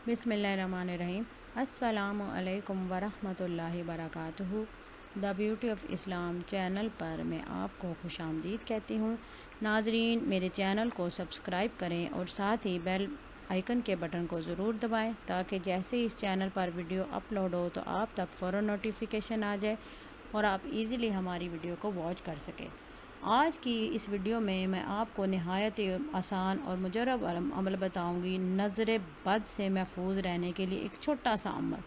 बिस्मिल्लाहिर्रहमानिर्रहीम। अस्सलामु अलैकुम वरहमतुल्लाहि वबरकातुहू। The beauty of Islam channel पर मैं आपको खुशामदीद कहती हूँ। नाजरीन, मेरे चैनल को सब्सक्राइब करें और साथ ही बेल आइकन के बटन को ज़रूर दबाएं ताकि जैसे ही इस चैनल पर वीडियो अपलोड हो तो आप तक फ़ौरन नोटिफिकेशन आ जाए और आप इजीली हमारी वीडियो को वॉच कर सकें। आज की इस वीडियो में मैं आपको नहायत आसान और मुजरब अमल बताऊंगी। नज़र बद से महफूज रहने के लिए एक छोटा सा अमल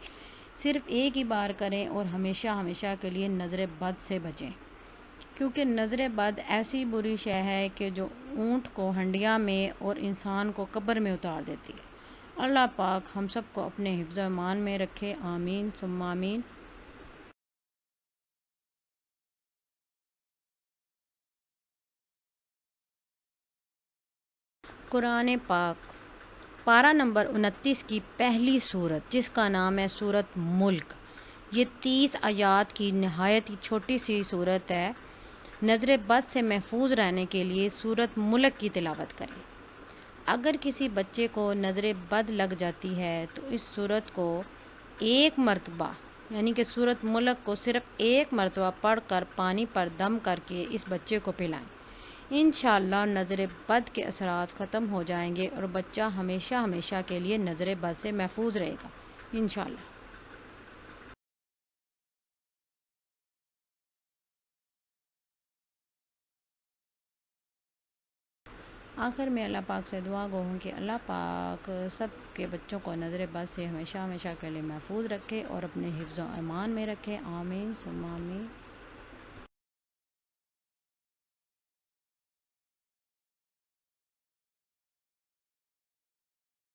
सिर्फ एक ही बार करें और हमेशा हमेशा के लिए नज़र बद से बचें, क्योंकि नज़र बद ऐसी बुरी शय है कि जो ऊँट को हंडिया में और इंसान को कब्र में उतार देती है। अल्लाह पाक हम सब को अपने हिफ्ज़ ईमान में रखे, आमीन सुम्मा आमीन। कुरान पाक पारा नंबर 29 की पहली सूरत, जिसका नाम है सूरत मुल्क। ये 30 आयात की नहायत ही छोटी सी सूरत है। नज़र बद से महफूज रहने के लिए सूरत मुल्क की तिलावत करें। अगर किसी बच्चे को नज़र बद लग जाती है तो इस सूरत को एक मरतबा यानी कि सूरत मुल्क को सिर्फ एक मरतबा पढ़ कर पानी पर दम करके इस बच्चे को पिलाएं। इंशाअल्लाह नज़र बद के असरात ख़त्म हो जाएंगे और बच्चा हमेशा हमेशा के लिए नज़र बद से महफूज रहेगा इंशाअल्लाह। आखिर में अल्लाह पाक से दुआ गो हूँ कि अल्लाह पाक सब के बच्चों को नज़र बद से हमेशा हमेशा के लिए महफूज रखे और अपने हिफ्ज़ ईमान में रखे, आमीन सुम्मा आमीन।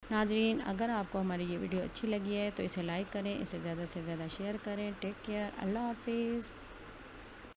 नाजरीन, अगर आपको हमारी ये वीडियो अच्छी लगी है तो इसे लाइक करें, इसे ज़्यादा से ज़्यादा शेयर करें। टेक केयर, अल्लाह हाफिज़।